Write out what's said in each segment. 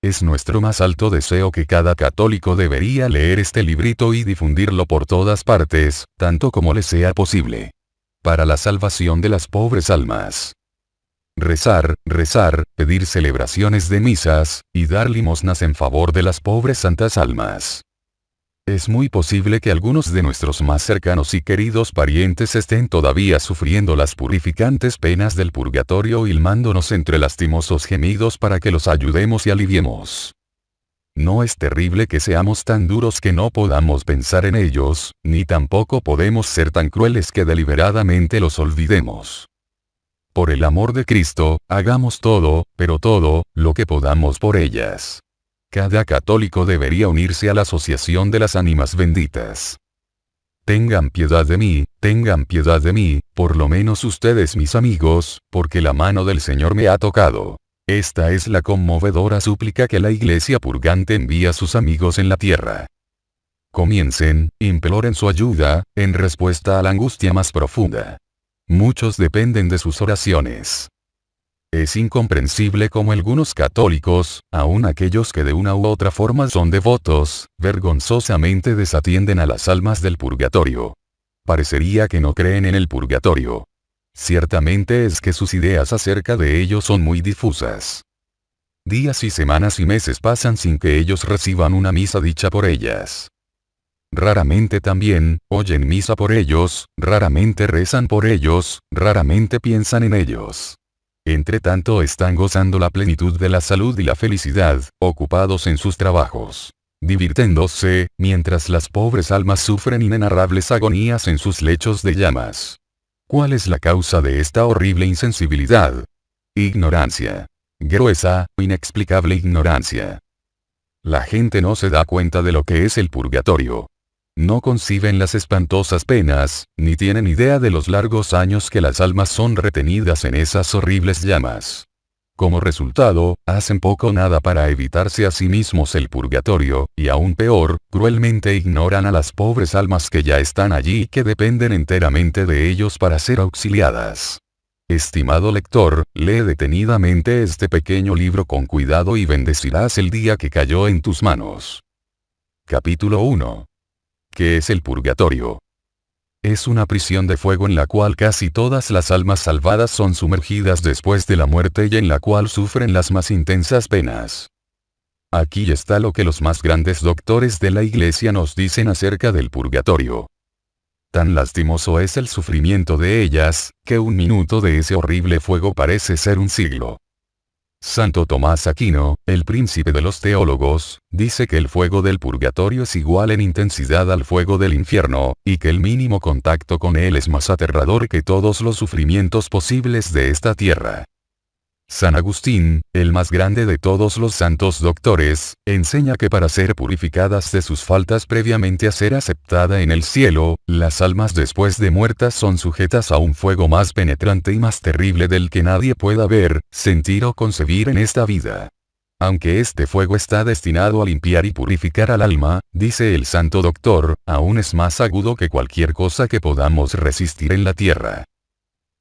Es nuestro más alto deseo que cada católico debería leer este librito y difundirlo por todas partes, tanto como le sea posible. Para la salvación de las pobres almas. Rezar, rezar, pedir celebraciones de misas, y dar limosnas en favor de las pobres santas almas. Es muy posible que algunos de nuestros más cercanos y queridos parientes estén todavía sufriendo las purificantes penas del purgatorio hilmándonos entre lastimosos gemidos para que los ayudemos y aliviemos. No es terrible que seamos tan duros que no podamos pensar en ellos, ni tampoco podemos ser tan crueles que deliberadamente los olvidemos. Por el amor de Cristo, hagamos todo, pero todo, lo que podamos por ellas. Cada católico debería unirse a la asociación de las ánimas benditas. Tengan piedad de mí, por lo menos ustedes mis amigos, porque la mano del Señor me ha tocado. Esta es la conmovedora súplica que la Iglesia purgante envía a sus amigos en la tierra. Comiencen, imploren su ayuda, en respuesta a la angustia más profunda. Muchos dependen de sus oraciones. Es incomprensible cómo algunos católicos, aun aquellos que de una u otra forma son devotos, vergonzosamente desatienden a las almas del purgatorio. Parecería que no creen en el purgatorio. Ciertamente es que sus ideas acerca de ello son muy difusas. Días y semanas y meses pasan sin que ellos reciban una misa dicha por ellas. Raramente también, oyen misa por ellos, raramente rezan por ellos, raramente piensan en ellos. Entre tanto están gozando la plenitud de la salud y la felicidad, ocupados en sus trabajos, divirtiéndose, mientras las pobres almas sufren inenarrables agonías en sus lechos de llamas. ¿Cuál es la causa de esta horrible insensibilidad? Ignorancia. Gruesa, inexplicable ignorancia. La gente no se da cuenta de lo que es el purgatorio. No conciben las espantosas penas, ni tienen idea de los largos años que las almas son retenidas en esas horribles llamas. Como resultado, hacen poco o nada para evitarse a sí mismos el purgatorio, y aún peor, cruelmente ignoran a las pobres almas que ya están allí y que dependen enteramente de ellos para ser auxiliadas. Estimado lector, lee detenidamente este pequeño libro con cuidado y bendecirás el día que cayó en tus manos. Capítulo 1. ¿Qué es el purgatorio? Es una prisión de fuego en la cual casi todas las almas salvadas son sumergidas después de la muerte y en la cual sufren las más intensas penas. Aquí está lo que los más grandes doctores de la Iglesia nos dicen acerca del purgatorio. Tan lastimoso es el sufrimiento de ellas, que un minuto de ese horrible fuego parece ser un siglo. Santo Tomás Aquino, el príncipe de los teólogos, dice que el fuego del purgatorio es igual en intensidad al fuego del infierno, y que el mínimo contacto con él es más aterrador que todos los sufrimientos posibles de esta tierra. San Agustín, el más grande de todos los santos doctores, enseña que para ser purificadas de sus faltas previamente a ser aceptada en el cielo, las almas después de muertas son sujetas a un fuego más penetrante y más terrible del que nadie pueda ver, sentir o concebir en esta vida. Aunque este fuego está destinado a limpiar y purificar al alma, dice el santo doctor, aún es más agudo que cualquier cosa que podamos resistir en la tierra.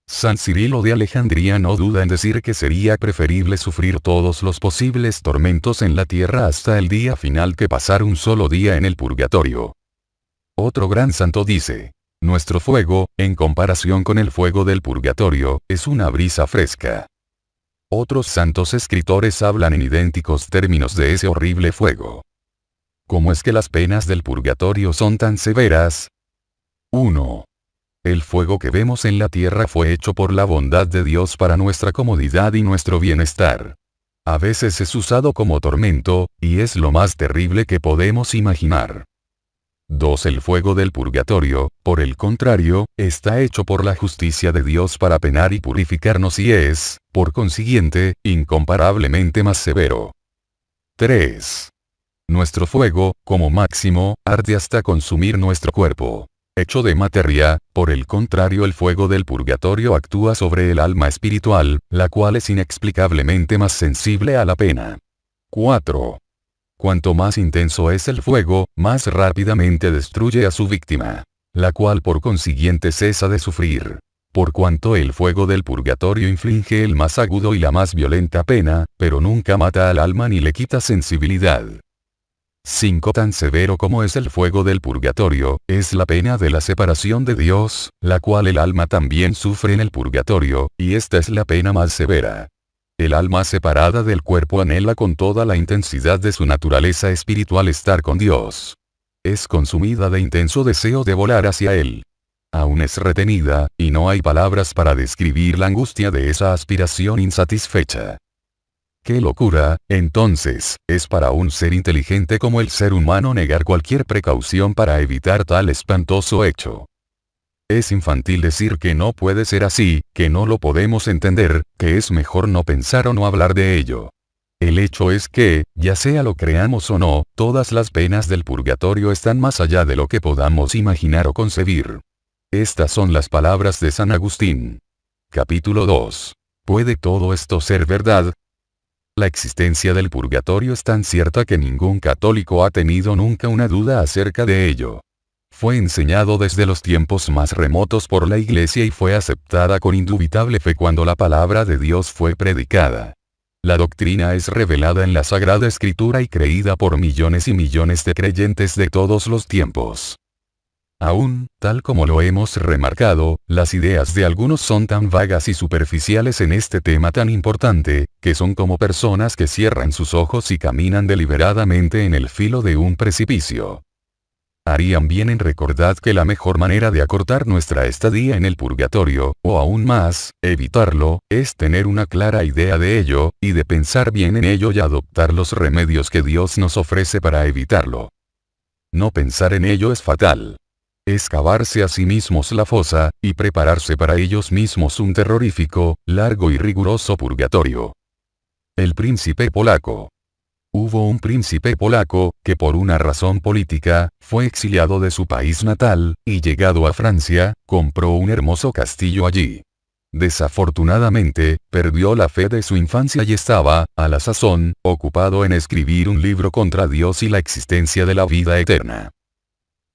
San Cirilo de Alejandría no duda en decir que sería preferible sufrir todos los posibles tormentos en la tierra hasta el día final que pasar un solo día en el purgatorio. Otro gran santo dice: nuestro fuego, en comparación con el fuego del purgatorio, es una brisa fresca. Otros santos escritores hablan en idénticos términos de ese horrible fuego. ¿Cómo es que las penas del purgatorio son tan severas? 1. El fuego que vemos en la tierra fue hecho por la bondad de Dios para nuestra comodidad y nuestro bienestar. A veces es usado como tormento, y es lo más terrible que podemos imaginar. 2. El fuego del purgatorio, por el contrario, está hecho por la justicia de Dios para penar y purificarnos y es, por consiguiente, incomparablemente más severo. 3. Nuestro fuego, como máximo, arde hasta consumir nuestro cuerpo. Hecho de materia, por el contrario el fuego del purgatorio actúa sobre el alma espiritual, la cual es inexplicablemente más sensible a la pena. 4. Cuanto más intenso es el fuego, más rápidamente destruye a su víctima, la cual por consiguiente cesa de sufrir. por cuanto el fuego del purgatorio inflige el más agudo y la más violenta pena, pero nunca mata al alma ni le quita sensibilidad. 5. Tan severo como es el fuego del purgatorio, es la pena de la separación de Dios, la cual el alma también sufre en el purgatorio, y esta es la pena más severa. El alma separada del cuerpo anhela con toda la intensidad de su naturaleza espiritual estar con Dios. Es consumida de intenso deseo de volar hacia Él. Aún es retenida, y no hay palabras para describir la angustia de esa aspiración insatisfecha. ¡Qué locura, entonces, es para un ser inteligente como el ser humano negar cualquier precaución para evitar tal espantoso hecho! Es infantil decir que no puede ser así, que no lo podemos entender, que es mejor no pensar o no hablar de ello. El hecho es que, ya sea lo creamos o no, todas las penas del purgatorio están más allá de lo que podamos imaginar o concebir. Estas son las palabras de San Agustín. Capítulo 2. ¿Puede todo esto ser verdad? La existencia del purgatorio es tan cierta que ningún católico ha tenido nunca una duda acerca de ello. Fue enseñado desde los tiempos más remotos por la Iglesia y fue aceptada con indubitable fe cuando la palabra de Dios fue predicada. La doctrina es revelada en la Sagrada Escritura y creída por millones y millones de creyentes de todos los tiempos. Aún, tal como lo hemos remarcado, las ideas de algunos son tan vagas y superficiales en este tema tan importante, que son como personas que cierran sus ojos y caminan deliberadamente en el filo de un precipicio. Harían bien en recordar que la mejor manera de acortar nuestra estadía en el purgatorio, o aún más, evitarlo, es tener una clara idea de ello, y de pensar bien en ello y adoptar los remedios que Dios nos ofrece para evitarlo. No pensar en ello es fatal. Es cavarse a sí mismos la fosa, y prepararse para ellos mismos un terrorífico, largo y riguroso purgatorio. El príncipe polaco. Hubo un príncipe polaco, que por una razón política, fue exiliado de su país natal, y llegado a Francia, compró un hermoso castillo allí. Desafortunadamente, perdió la fe de su infancia y estaba, a la sazón, ocupado en escribir un libro contra Dios y la existencia de la vida eterna.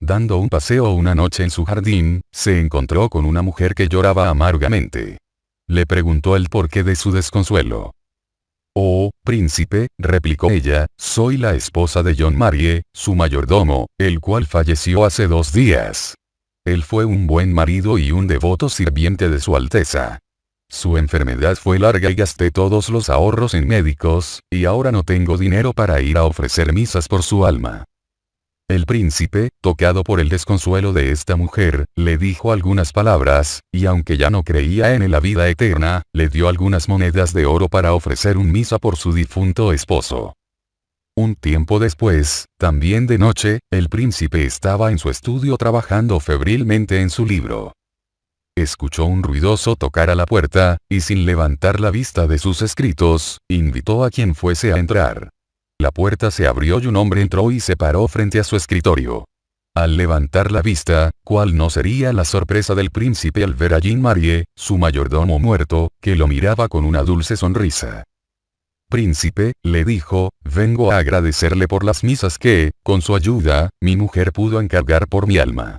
Dando un paseo una noche en su jardín, se encontró con una mujer que lloraba amargamente. Le preguntó el porqué de su desconsuelo. «Oh, príncipe», replicó ella, «soy la esposa de John Marie, su mayordomo, el cual falleció hace 2 días. Él fue un buen marido y un devoto sirviente de su Alteza. Su enfermedad fue larga y gasté todos los ahorros en médicos, y ahora no tengo dinero para ir a ofrecer misas por su alma». El príncipe, tocado por el desconsuelo de esta mujer, le dijo algunas palabras, y aunque ya no creía en la vida eterna, le dio algunas monedas de oro para ofrecer un misa por su difunto esposo. Un tiempo después, también de noche, el príncipe estaba en su estudio trabajando febrilmente en su libro. Escuchó un ruidoso tocar a la puerta, y sin levantar la vista de sus escritos, invitó a quien fuese a entrar. La puerta se abrió y un hombre entró y se paró frente a su escritorio. Al levantar la vista, ¿cuál no sería la sorpresa del príncipe al ver a Jean Marie, su mayordomo muerto, que lo miraba con una dulce sonrisa? «Príncipe», le dijo, «vengo a agradecerle por las misas que, con su ayuda, mi mujer pudo encargar por mi alma.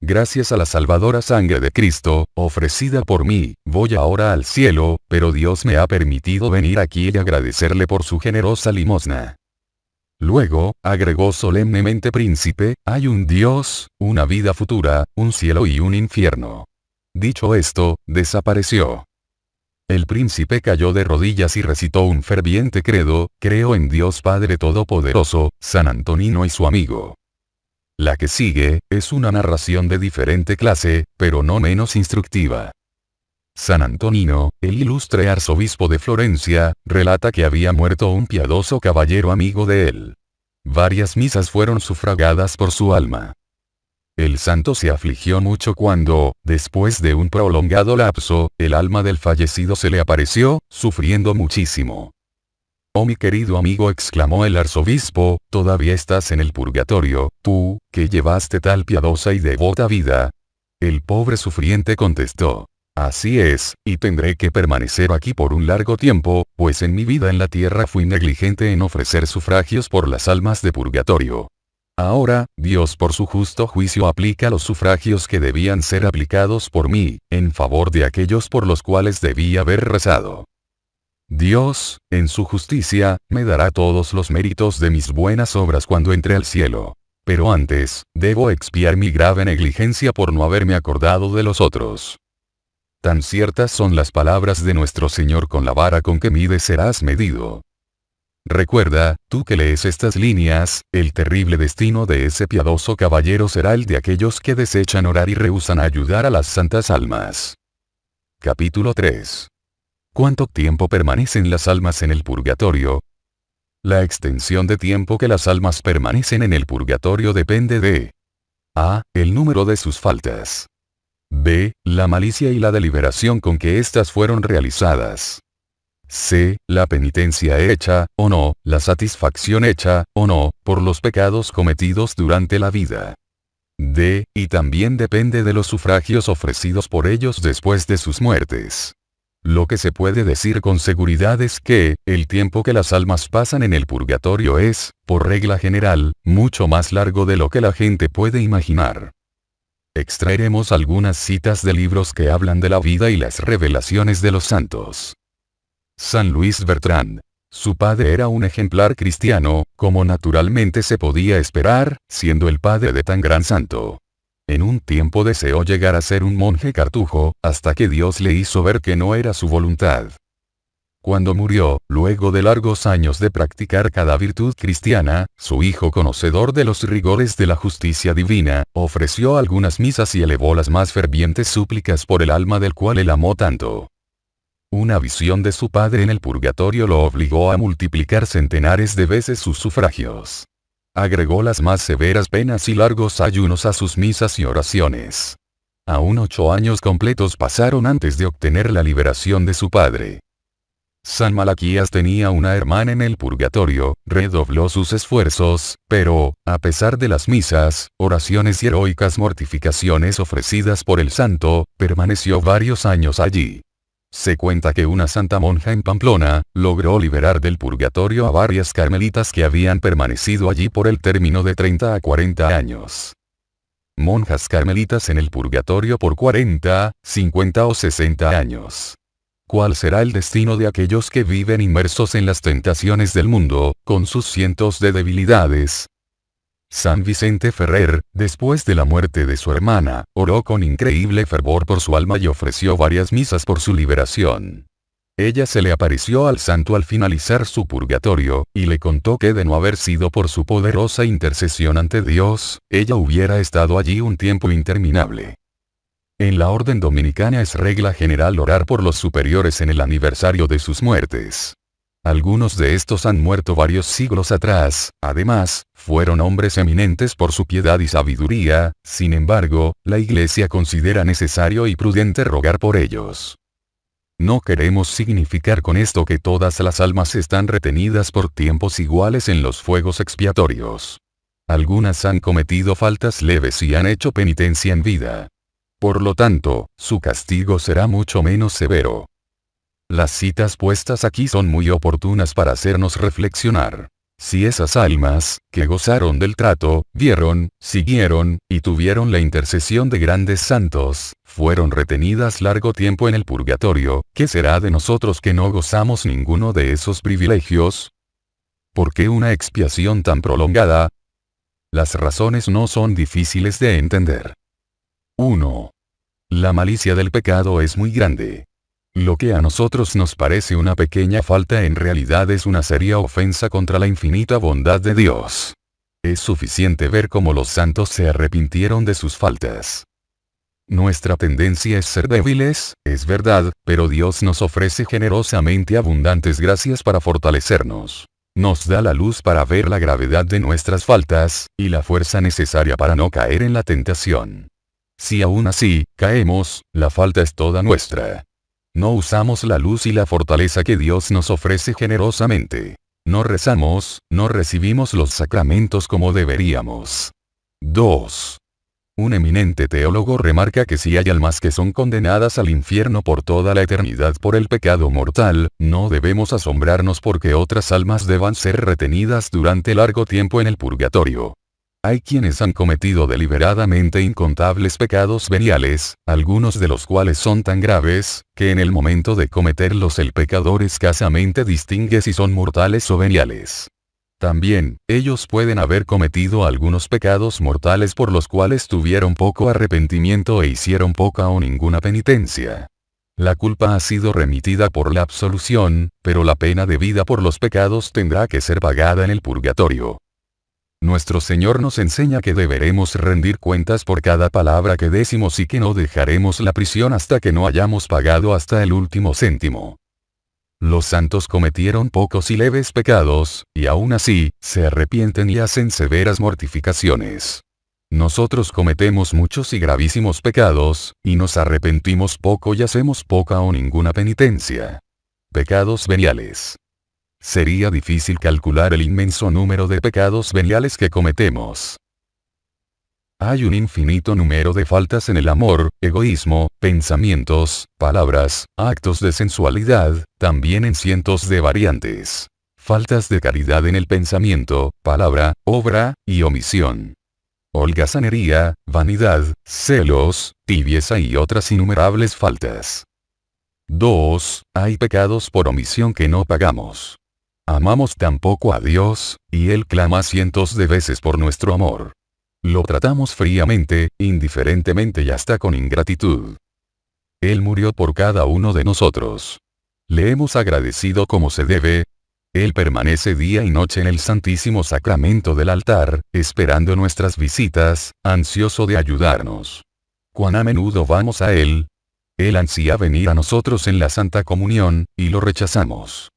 Gracias a la salvadora sangre de Cristo, ofrecida por mí, voy ahora al cielo, pero Dios me ha permitido venir aquí y agradecerle por su generosa limosna». Luego, agregó solemnemente príncipe, «hay un Dios, una vida futura, un cielo y un infierno». Dicho esto, desapareció. El príncipe cayó de rodillas y recitó un ferviente credo: «Creo en Dios Padre Todopoderoso, San Antonino y su amigo». La que sigue, es una narración de diferente clase, pero no menos instructiva. San Antonino, el ilustre arzobispo de Florencia, relata que había muerto un piadoso caballero amigo de él. Varias misas fueron sufragadas por su alma. El santo se afligió mucho cuando, después de un prolongado lapso, el alma del fallecido se le apareció, sufriendo muchísimo. «Oh mi querido amigo», exclamó el arzobispo, «todavía estás en el purgatorio, tú, que llevaste tal piadosa y devota vida». El pobre sufriente contestó: «Así es, y tendré que permanecer aquí por un largo tiempo, pues en mi vida en la tierra fui negligente en ofrecer sufragios por las almas de purgatorio». Ahora, Dios por su justo juicio aplica los sufragios que debían ser aplicados por mí, en favor de aquellos por los cuales debía haber rezado. Dios, en su justicia, me dará todos los méritos de mis buenas obras cuando entre al cielo. Pero antes, debo expiar mi grave negligencia por no haberme acordado de los otros. Tan ciertas son las palabras de nuestro Señor: con la vara con que mides serás medido. Recuerda, tú que lees estas líneas, el terrible destino de ese piadoso caballero será el de aquellos que desechan orar y rehúsan ayudar a las santas almas. Capítulo 3. ¿Cuánto tiempo permanecen las almas en el purgatorio? La extensión de tiempo que las almas permanecen en el purgatorio depende de a. El número de sus faltas. b. La malicia y la deliberación con que éstas fueron realizadas. c. La penitencia hecha, o no, la satisfacción hecha, o no, por los pecados cometidos durante la vida. d. Y también depende de los sufragios ofrecidos por ellos después de sus muertes. Lo que se puede decir con seguridad es que, el tiempo que las almas pasan en el purgatorio es, por regla general, mucho más largo de lo que la gente puede imaginar. Extraeremos algunas citas de libros que hablan de la vida y las revelaciones de los santos. San Luis Bertrand. Su padre era un ejemplar cristiano, como naturalmente se podía esperar, siendo el padre de tan gran santo. En un tiempo deseó llegar a ser un monje cartujo, hasta que Dios le hizo ver que no era su voluntad. Cuando murió, luego de largos años de practicar cada virtud cristiana, su hijo, conocedor de los rigores de la justicia divina, ofreció algunas misas y elevó las más fervientes súplicas por el alma del cual él amó tanto. Una visión de su padre en el purgatorio lo obligó a multiplicar centenares de veces sus sufragios. Agregó las más severas penas y largos ayunos a sus misas y oraciones. Aún 8 años completos pasaron antes de obtener la liberación de su padre. San Malaquías tenía una hermana en el purgatorio, redobló sus esfuerzos, pero, a pesar de las misas, oraciones y heroicas mortificaciones ofrecidas por el santo, permaneció varios años allí. Se cuenta que una santa monja en Pamplona, logró liberar del purgatorio a varias carmelitas que habían permanecido allí por el término de 30 a 40 años. Monjas carmelitas en el purgatorio por 40, 50 o 60 años. ¿Cuál será el destino de aquellos que viven inmersos en las tentaciones del mundo, con sus cientos de debilidades? San Vicente Ferrer, después de la muerte de su hermana, oró con increíble fervor por su alma y ofreció varias misas por su liberación. Ella se le apareció al santo al finalizar su purgatorio, y le contó que de no haber sido por su poderosa intercesión ante Dios, ella hubiera estado allí un tiempo interminable. En la orden dominicana es regla general orar por los superiores en el aniversario de sus muertes. Algunos de estos han muerto varios siglos atrás, además, fueron hombres eminentes por su piedad y sabiduría, sin embargo, la Iglesia considera necesario y prudente rogar por ellos. No queremos significar con esto que todas las almas están retenidas por tiempos iguales en los fuegos expiatorios. Algunas han cometido faltas leves y han hecho penitencia en vida. Por lo tanto, su castigo será mucho menos severo. Las citas puestas aquí son muy oportunas para hacernos reflexionar. Si esas almas, que gozaron del trato, vieron, siguieron, y tuvieron la intercesión de grandes santos, fueron retenidas largo tiempo en el purgatorio, ¿qué será de nosotros que no gozamos ninguno de esos privilegios? ¿Por qué una expiación tan prolongada? Las razones no son difíciles de entender. 1. La malicia del pecado es muy grande. Lo que a nosotros nos parece una pequeña falta en realidad es una seria ofensa contra la infinita bondad de Dios. Es suficiente ver cómo los santos se arrepintieron de sus faltas. Nuestra tendencia es ser débiles, es verdad, pero Dios nos ofrece generosamente abundantes gracias para fortalecernos. Nos da la luz para ver la gravedad de nuestras faltas, y la fuerza necesaria para no caer en la tentación. Si aún así, caemos, la falta es toda nuestra. No usamos la luz y la fortaleza que Dios nos ofrece generosamente. No rezamos, no recibimos los sacramentos como deberíamos. 2. Un eminente teólogo remarca que si hay almas que son condenadas al infierno por toda la eternidad por el pecado mortal, no debemos asombrarnos porque otras almas deban ser retenidas durante largo tiempo en el purgatorio. Hay quienes han cometido deliberadamente incontables pecados veniales, algunos de los cuales son tan graves, que en el momento de cometerlos el pecador escasamente distingue si son mortales o veniales. También, ellos pueden haber cometido algunos pecados mortales por los cuales tuvieron poco arrepentimiento e hicieron poca o ninguna penitencia. La culpa ha sido remitida por la absolución, pero la pena debida por los pecados tendrá que ser pagada en el purgatorio. Nuestro Señor nos enseña que deberemos rendir cuentas por cada palabra que decimos y que no dejaremos la prisión hasta que no hayamos pagado hasta el último céntimo. Los santos cometieron pocos y leves pecados, y aún así, se arrepienten y hacen severas mortificaciones. Nosotros cometemos muchos y gravísimos pecados, y nos arrepentimos poco y hacemos poca o ninguna penitencia. Pecados veniales. Sería difícil calcular el inmenso número de pecados veniales que cometemos. Hay un infinito número de faltas en el amor, egoísmo, pensamientos, palabras, actos de sensualidad, también en cientos de variantes. Faltas de caridad en el pensamiento, palabra, obra, y omisión. Holgazanería, vanidad, celos, tibieza y otras innumerables faltas. 2. Hay pecados por omisión que no pagamos. Amamos tan poco a Dios, y Él clama cientos de veces por nuestro amor. Lo tratamos fríamente, indiferentemente y hasta con ingratitud. Él murió por cada uno de nosotros. Le hemos agradecido como se debe. Él permanece día y noche en el Santísimo Sacramento del altar, esperando nuestras visitas, ansioso de ayudarnos. ¿Cuán a menudo vamos a Él? Él ansía venir a nosotros en la Santa Comunión, y lo rechazamos.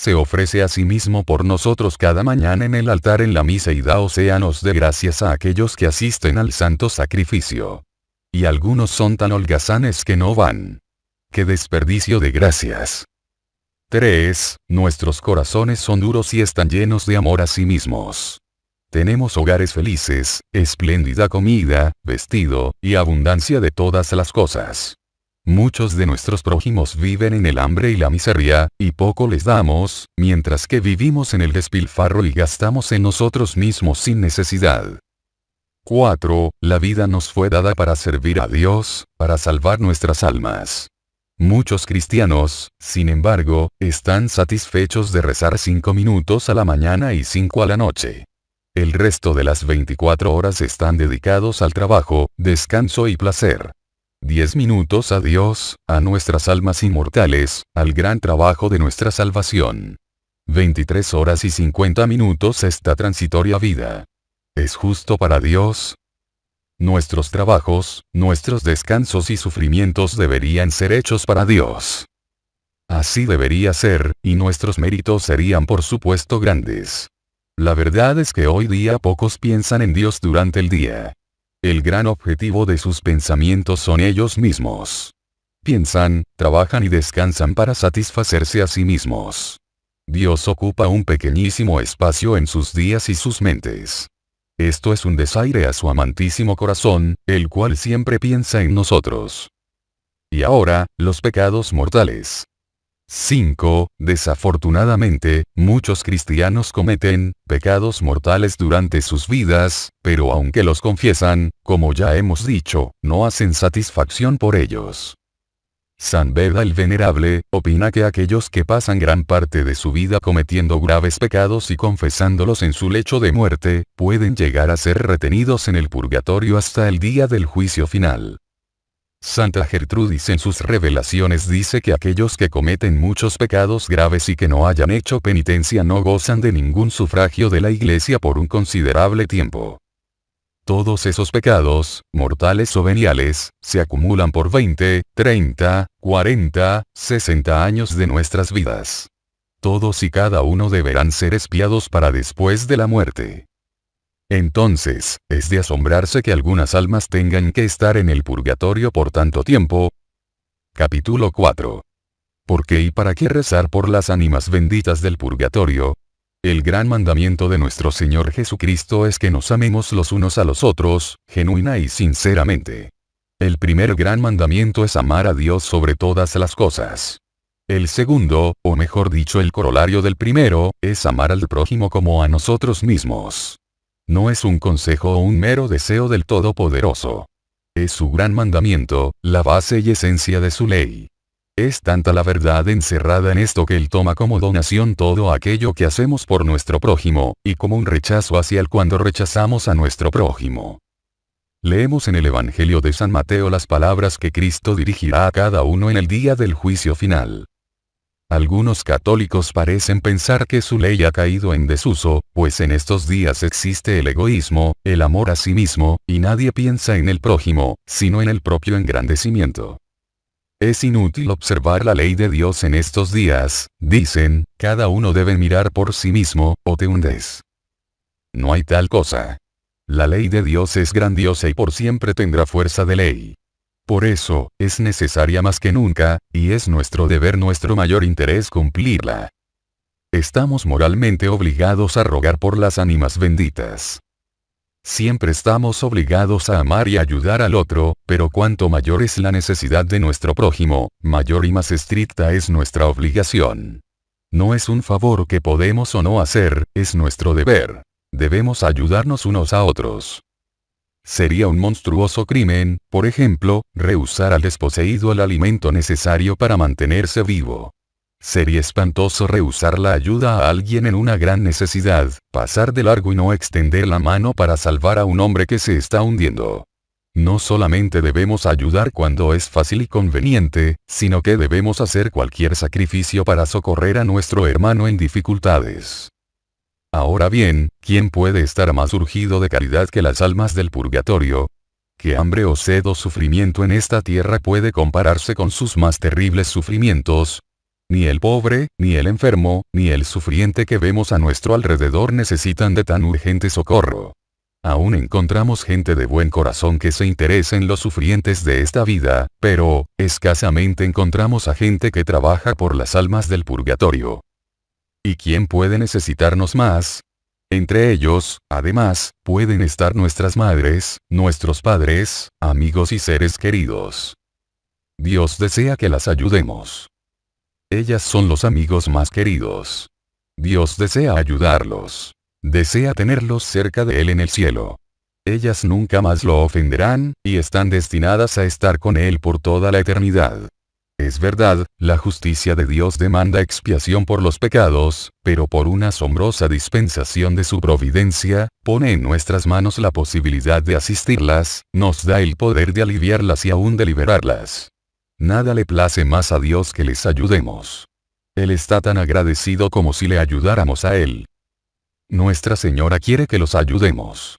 Se ofrece a sí mismo por nosotros cada mañana en el altar en la misa y da océanos de gracias a aquellos que asisten al santo sacrificio. Y algunos son tan holgazanes que no van. ¡Qué desperdicio de gracias! 3. Nuestros corazones son duros y están llenos de amor a sí mismos. Tenemos hogares felices, espléndida comida, vestido, y abundancia de todas las cosas. Muchos de nuestros prójimos viven en el hambre y la miseria, y poco les damos, mientras que vivimos en el despilfarro y gastamos en nosotros mismos sin necesidad. 4. La vida nos fue dada para servir a Dios, para salvar nuestras almas. Muchos cristianos, sin embargo, están satisfechos de rezar 5 minutos a la mañana y 5 a la noche. El resto de las 24 horas están dedicados al trabajo, descanso y placer. 10 minutos a Dios, a nuestras almas inmortales, al gran trabajo de nuestra salvación. 23 horas y 50 minutos esta transitoria vida. ¿Es justo para Dios? Nuestros trabajos, nuestros descansos y sufrimientos deberían ser hechos para Dios. Así debería ser, y nuestros méritos serían por supuesto grandes. La verdad es que hoy día pocos piensan en Dios durante el día. El gran objetivo de sus pensamientos son ellos mismos. Piensan, trabajan y descansan para satisfacerse a sí mismos. Dios ocupa un pequeñísimo espacio en sus días y sus mentes. Esto es un desaire a su amantísimo corazón, el cual siempre piensa en nosotros. Y ahora, los pecados mortales. 5. Desafortunadamente, muchos cristianos cometen pecados mortales durante sus vidas, pero aunque los confiesan, como ya hemos dicho, no hacen satisfacción por ellos. San Beda el Venerable opina que aquellos que pasan gran parte de su vida cometiendo graves pecados y confesándolos en su lecho de muerte, pueden llegar a ser retenidos en el purgatorio hasta el día del juicio final. Santa Gertrudis en sus revelaciones dice que aquellos que cometen muchos pecados graves y que no hayan hecho penitencia no gozan de ningún sufragio de la Iglesia por un considerable tiempo. Todos esos pecados, mortales o veniales, se acumulan por 20, 30, 40, 60 años de nuestras vidas. Todos y cada uno deberán ser expiados para después de la muerte. Entonces, es de asombrarse que algunas almas tengan que estar en el purgatorio por tanto tiempo. Capítulo 4. ¿Por qué y para qué rezar por las ánimas benditas del purgatorio? El gran mandamiento de nuestro Señor Jesucristo es que nos amemos los unos a los otros, genuina y sinceramente. El primer gran mandamiento es amar a Dios sobre todas las cosas. El segundo, o mejor dicho el corolario del primero, es amar al prójimo como a nosotros mismos. No es un consejo o un mero deseo del Todopoderoso. Es su gran mandamiento, la base y esencia de su ley. Es tanta la verdad encerrada en esto que Él toma como donación todo aquello que hacemos por nuestro prójimo, y como un rechazo hacia Él cuando rechazamos a nuestro prójimo. Leemos en el Evangelio de San Mateo las palabras que Cristo dirigirá a cada uno en el día del juicio final. Algunos católicos parecen pensar que su ley ha caído en desuso, pues en estos días existe el egoísmo, el amor a sí mismo, y nadie piensa en el prójimo, sino en el propio engrandecimiento. Es inútil observar la ley de Dios en estos días, dicen, cada uno debe mirar por sí mismo, o te hundes. No hay tal cosa. La ley de Dios es grandiosa y por siempre tendrá fuerza de ley. Por eso, es necesaria más que nunca, y es nuestro deber, nuestro mayor interés cumplirla. Estamos moralmente obligados a rogar por las ánimas benditas. Siempre estamos obligados a amar y ayudar al otro, pero cuanto mayor es la necesidad de nuestro prójimo, mayor y más estricta es nuestra obligación. No es un favor que podemos o no hacer, es nuestro deber. Debemos ayudarnos unos a otros. Sería un monstruoso crimen, por ejemplo, rehusar al desposeído el alimento necesario para mantenerse vivo. Sería espantoso rehusar la ayuda a alguien en una gran necesidad, pasar de largo y no extender la mano para salvar a un hombre que se está hundiendo. No solamente debemos ayudar cuando es fácil y conveniente, sino que debemos hacer cualquier sacrificio para socorrer a nuestro hermano en dificultades. Ahora bien, ¿quién puede estar más urgido de caridad que las almas del purgatorio? ¿Qué hambre o sed o sufrimiento en esta tierra puede compararse con sus más terribles sufrimientos? Ni el pobre, ni el enfermo, ni el sufriente que vemos a nuestro alrededor necesitan de tan urgente socorro. Aún encontramos gente de buen corazón que se interesa en los sufrientes de esta vida, pero, escasamente encontramos a gente que trabaja por las almas del purgatorio. ¿Y quién puede necesitarnos más? Entre ellos, además, pueden estar nuestras madres, nuestros padres, amigos y seres queridos. Dios desea que las ayudemos. Ellas son los amigos más queridos. Dios desea ayudarlos. Desea tenerlos cerca de Él en el cielo. Ellas nunca más lo ofenderán, y están destinadas a estar con Él por toda la eternidad. Es verdad, la justicia de Dios demanda expiación por los pecados, pero por una asombrosa dispensación de su providencia, pone en nuestras manos la posibilidad de asistirlas, nos da el poder de aliviarlas y aún de liberarlas. Nada le place más a Dios que les ayudemos. Él está tan agradecido como si le ayudáramos a Él. Nuestra Señora quiere que los ayudemos.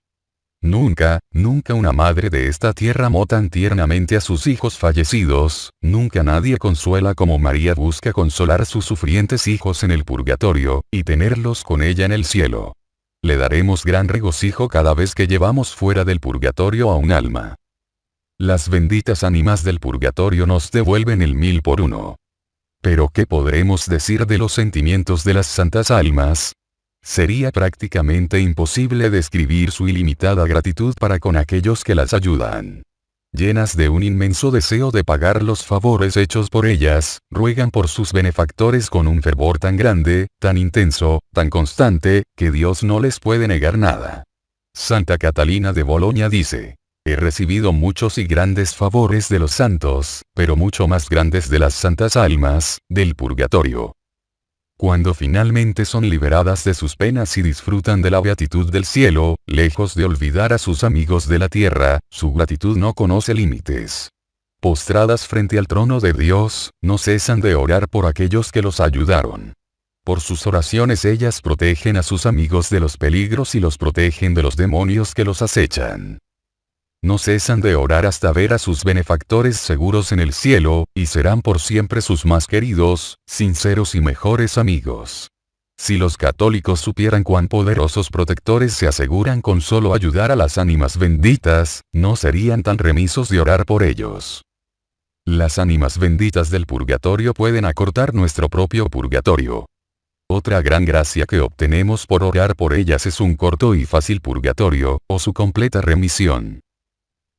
Nunca, nunca una madre de esta tierra amó tan tiernamente a sus hijos fallecidos, nunca nadie consuela como María busca consolar a sus sufrientes hijos en el purgatorio, y tenerlos con ella en el cielo. Le daremos gran regocijo cada vez que llevamos fuera del purgatorio a un alma. Las benditas ánimas del purgatorio nos devuelven el 1000 por uno. Pero ¿qué podremos decir de los sentimientos de las santas almas? Sería prácticamente imposible describir su ilimitada gratitud para con aquellos que las ayudan. Llenas de un inmenso deseo de pagar los favores hechos por ellas, ruegan por sus benefactores con un fervor tan grande, tan intenso, tan constante, que Dios no les puede negar nada. Santa Catalina de Bolonia dice: he recibido muchos y grandes favores de los santos, pero mucho más grandes de las santas almas, del purgatorio. Cuando finalmente son liberadas de sus penas y disfrutan de la beatitud del cielo, lejos de olvidar a sus amigos de la tierra, su gratitud no conoce límites. Postradas frente al trono de Dios, no cesan de orar por aquellos que los ayudaron. Por sus oraciones ellas protegen a sus amigos de los peligros y los protegen de los demonios que los acechan. No cesan de orar hasta ver a sus benefactores seguros en el cielo, y serán por siempre sus más queridos, sinceros y mejores amigos. Si los católicos supieran cuán poderosos protectores se aseguran con solo ayudar a las ánimas benditas, no serían tan remisos de orar por ellos. Las ánimas benditas del purgatorio pueden acortar nuestro propio purgatorio. Otra gran gracia que obtenemos por orar por ellas es un corto y fácil purgatorio, o su completa remisión.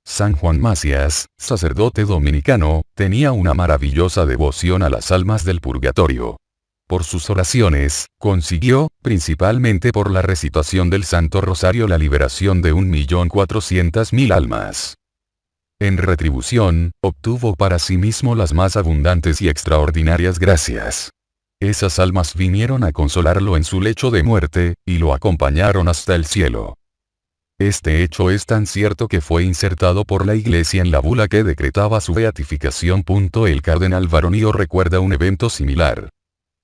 San Juan Macías, sacerdote dominicano, tenía una maravillosa devoción a las almas del purgatorio. Por sus oraciones, consiguió, principalmente por la recitación del Santo Rosario, la liberación de 1.400.000 almas. En retribución, obtuvo para sí mismo las más abundantes y extraordinarias gracias. Esas almas vinieron a consolarlo en su lecho de muerte, y lo acompañaron hasta el cielo. Este hecho es tan cierto que fue insertado por la Iglesia en la bula que decretaba su beatificación. El cardenal Baronio recuerda un evento similar.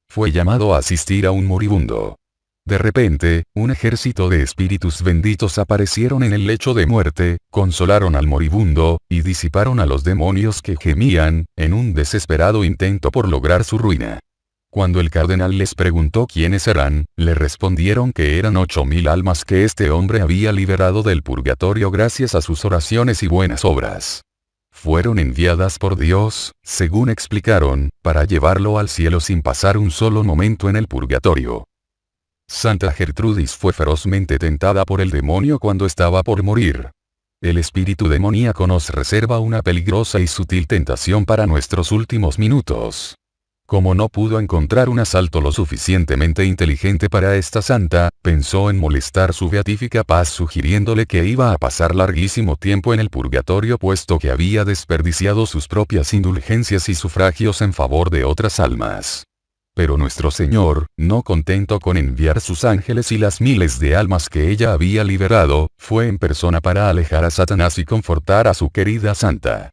Fue llamado a asistir a un moribundo. De repente, un ejército de espíritus benditos aparecieron en el lecho de muerte, consolaron al moribundo, y disiparon a los demonios que gemían, en un desesperado intento por lograr su ruina. Cuando el cardenal les preguntó quiénes eran, le respondieron que eran 8.000 almas que este hombre había liberado del purgatorio gracias a sus oraciones y buenas obras. Fueron enviadas por Dios, según explicaron, para llevarlo al cielo sin pasar un solo momento en el purgatorio. Santa Gertrudis fue ferozmente tentada por el demonio cuando estaba por morir. El espíritu demoníaco nos reserva una peligrosa y sutil tentación para nuestros últimos minutos. Como no pudo encontrar un asalto lo suficientemente inteligente para esta santa, pensó en molestar su beatífica paz sugiriéndole que iba a pasar larguísimo tiempo en el purgatorio puesto que había desperdiciado sus propias indulgencias y sufragios en favor de otras almas. Pero nuestro Señor, no contento con enviar sus ángeles y las miles de almas que ella había liberado, fue en persona para alejar a Satanás y confortar a su querida santa.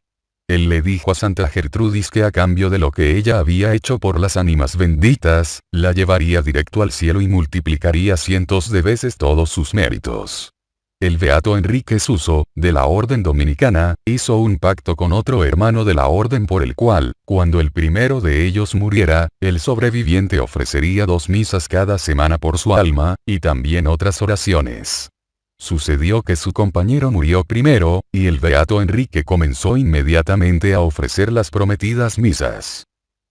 Él le dijo a Santa Gertrudis que a cambio de lo que ella había hecho por las ánimas benditas, la llevaría directo al cielo y multiplicaría cientos de veces todos sus méritos. El beato Enrique Suso, de la Orden Dominicana, hizo un pacto con otro hermano de la Orden por el cual, cuando el primero de ellos muriera, el sobreviviente ofrecería 2 misas cada semana por su alma, y también otras oraciones. Sucedió que su compañero murió primero, y el beato Enrique comenzó inmediatamente a ofrecer las prometidas misas.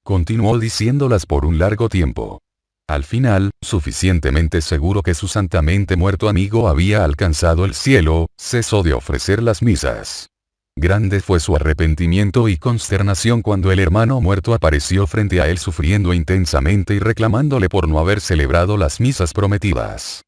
Continuó diciéndolas por un largo tiempo. Al final, suficientemente seguro que su santamente muerto amigo había alcanzado el cielo, cesó de ofrecer las misas. Grande fue su arrepentimiento y consternación cuando el hermano muerto apareció frente a él sufriendo intensamente y reclamándole por no haber celebrado las misas prometidas.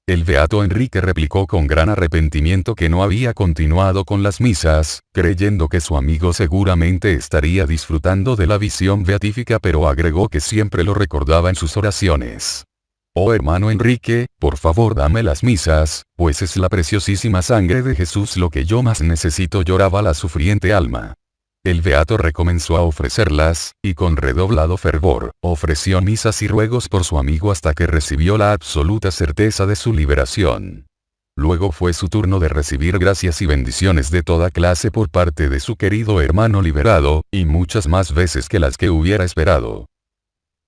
El beato Enrique replicó con gran arrepentimiento que no había continuado con las misas, creyendo que su amigo seguramente estaría disfrutando de la visión beatífica, pero agregó que siempre lo recordaba en sus oraciones. Oh hermano Enrique, por favor dame las misas, pues es la preciosísima sangre de Jesús lo que yo más necesito, lloraba la sufriente alma. El beato recomenzó a ofrecerlas, y con redoblado fervor, ofreció misas y ruegos por su amigo hasta que recibió la absoluta certeza de su liberación. Luego fue su turno de recibir gracias y bendiciones de toda clase por parte de su querido hermano liberado, y muchas más veces que las que hubiera esperado.